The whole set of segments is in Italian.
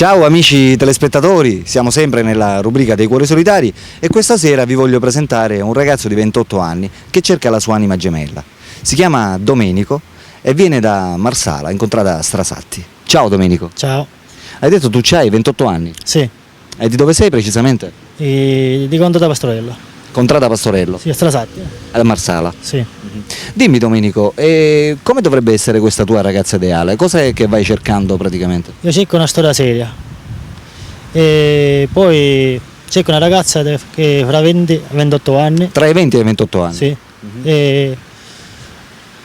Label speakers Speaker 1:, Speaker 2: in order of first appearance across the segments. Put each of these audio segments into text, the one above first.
Speaker 1: Ciao amici telespettatori, siamo sempre nella rubrica dei cuori solitari e questa sera vi voglio presentare un ragazzo di 28 anni che cerca la sua anima gemella. Si chiama Domenico e viene da Marsala, in contrada Strasatti. Ciao Domenico.
Speaker 2: Ciao.
Speaker 1: Hai detto tu c'hai 28 anni?
Speaker 2: Sì,
Speaker 1: E di dove sei precisamente?
Speaker 2: di Conto da Pastorello.
Speaker 1: Contrada Pastorello,
Speaker 2: Sì, a Strasatti.
Speaker 1: a Marsala.
Speaker 2: Sì.
Speaker 1: Dimmi Domenico, come dovrebbe essere questa tua ragazza ideale? Cos'è che vai cercando praticamente?
Speaker 2: Io cerco una storia seria. E poi cerco una ragazza che fra 20 e 28 anni.
Speaker 1: Tra i 20 e i 28 anni?
Speaker 2: Sì. E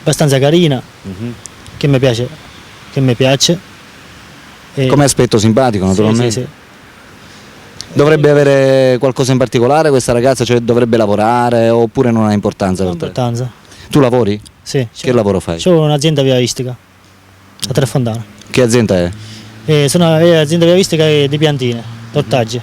Speaker 2: abbastanza carina, che mi piace. E-
Speaker 1: Come aspetto simpatico naturalmente?
Speaker 2: Sì.
Speaker 1: Dovrebbe avere qualcosa in particolare questa ragazza, cioè dovrebbe lavorare oppure non ha importanza per te?
Speaker 2: Importanza.
Speaker 1: Tu lavori?
Speaker 2: Sì.
Speaker 1: Che lavoro fai?
Speaker 2: Ho un'azienda viaistica a Trefontana.
Speaker 1: Che azienda è?
Speaker 2: Sono un'azienda viaistica di piantine, d'ortaggi.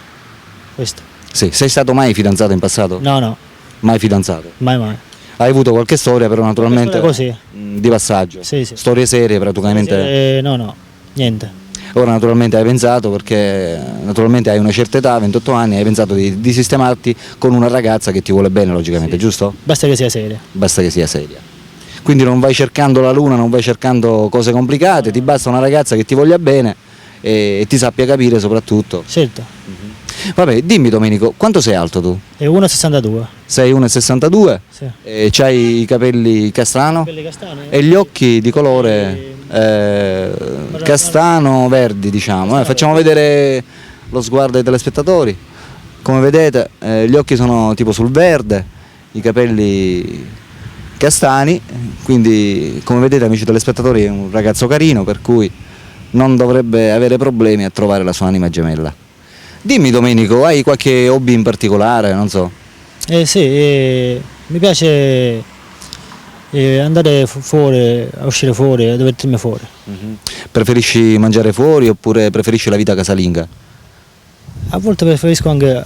Speaker 2: Questo.
Speaker 1: Sì, sei stato mai fidanzato in passato?
Speaker 2: No,
Speaker 1: Mai fidanzato?
Speaker 2: mai.
Speaker 1: Hai avuto qualche storia però naturalmente
Speaker 2: Così.
Speaker 1: di passaggio?
Speaker 2: Sì.
Speaker 1: Storie serie praticamente?
Speaker 2: No, niente.
Speaker 1: Ora naturalmente hai pensato, perché naturalmente hai una certa età, 28 anni, hai pensato di sistemarti con una ragazza che ti vuole bene logicamente,
Speaker 2: Sì.
Speaker 1: giusto?
Speaker 2: Basta che sia seria.
Speaker 1: Basta che sia seria. Quindi non vai cercando la luna, non vai cercando cose complicate, ti basta una ragazza che ti voglia bene e ti sappia capire soprattutto.
Speaker 2: Certo.
Speaker 1: Vabbè, dimmi Domenico, quanto sei alto tu?
Speaker 2: È 1,62.
Speaker 1: Sei 1,62
Speaker 2: Sì.
Speaker 1: e c'hai i capelli castrano
Speaker 2: Belli castani.
Speaker 1: e gli occhi di colore castano verdi, diciamo. Facciamo vedere lo sguardo ai telespettatori. Come vedete gli occhi sono tipo sul verde, i capelli castani, quindi come vedete amici telespettatori è un ragazzo carino, per cui non dovrebbe avere problemi a trovare la sua anima gemella. Dimmi Domenico, hai qualche hobby in particolare, non so?
Speaker 2: Sì, mi piace andare fuori, a uscire fuori, a divertirmi fuori.
Speaker 1: Preferisci mangiare fuori oppure preferisci la vita casalinga?
Speaker 2: A volte preferisco anche a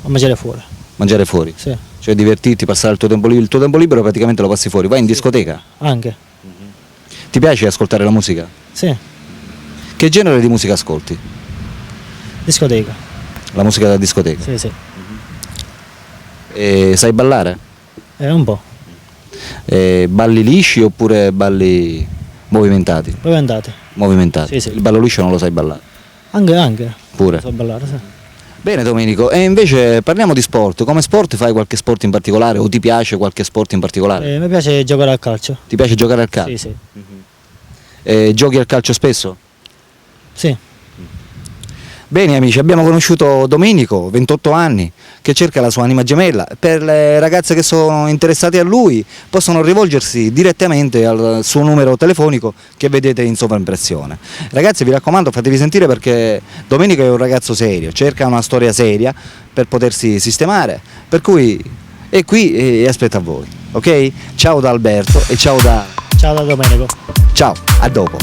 Speaker 2: mangiare fuori.
Speaker 1: Mangiare fuori?
Speaker 2: Sì,
Speaker 1: Cioè divertirti, passare il tuo tempo libero. Il tuo tempo libero praticamente lo passi fuori, vai in discoteca.
Speaker 2: anche.
Speaker 1: Ti piace ascoltare la musica?
Speaker 2: Sì,
Speaker 1: Che genere di musica ascolti?
Speaker 2: discoteca.
Speaker 1: La musica da discoteca.
Speaker 2: Sì.
Speaker 1: E sai ballare?
Speaker 2: Un po'.
Speaker 1: Balli lisci oppure balli movimentati?
Speaker 2: Poi andate.
Speaker 1: Movimentati.
Speaker 2: Sì.
Speaker 1: Il ballo liscio non lo sai ballare?
Speaker 2: Anche.
Speaker 1: Pure.
Speaker 2: So ballare, sì.
Speaker 1: Bene Domenico, e invece parliamo di sport. Come sport fai qualche sport in particolare o ti piace qualche sport in particolare?
Speaker 2: Mi piace giocare a calcio.
Speaker 1: Ti piace giocare al calcio?
Speaker 2: Sì.
Speaker 1: Giochi al calcio spesso?
Speaker 2: Sì.
Speaker 1: Bene amici, abbiamo conosciuto Domenico, 28 anni, che cerca la sua anima gemella. Per le ragazze che sono interessate a lui possono rivolgersi direttamente al suo numero telefonico che vedete in sovraimpressione. Ragazzi, vi raccomando, fatevi sentire perché Domenico è un ragazzo serio, cerca una storia seria per potersi sistemare, per cui è qui e aspetta a voi, ok? Ciao da Alberto e ciao da...
Speaker 2: Ciao da Domenico.
Speaker 1: Ciao, a dopo.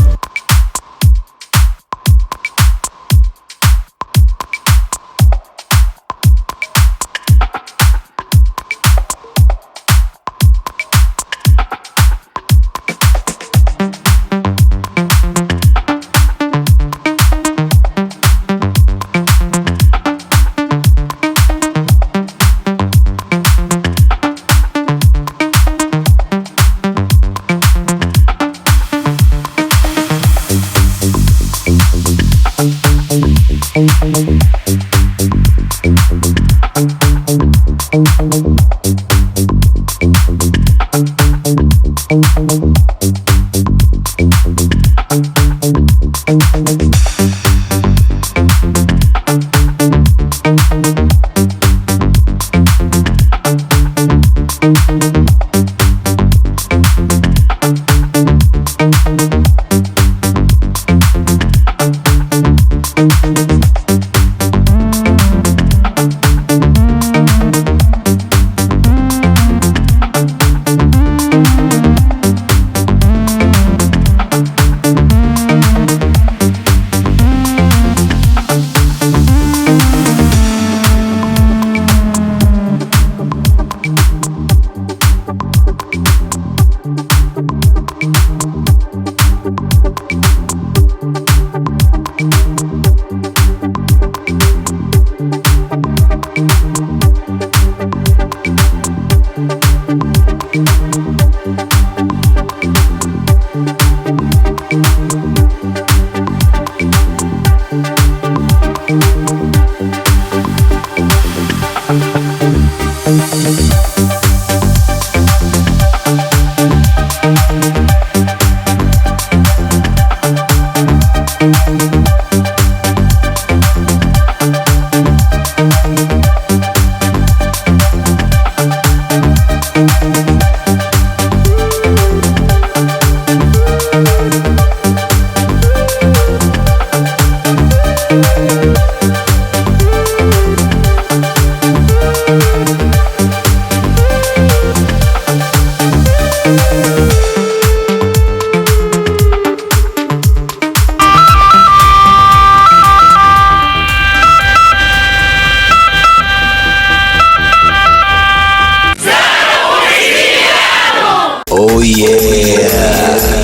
Speaker 3: Oh yeah!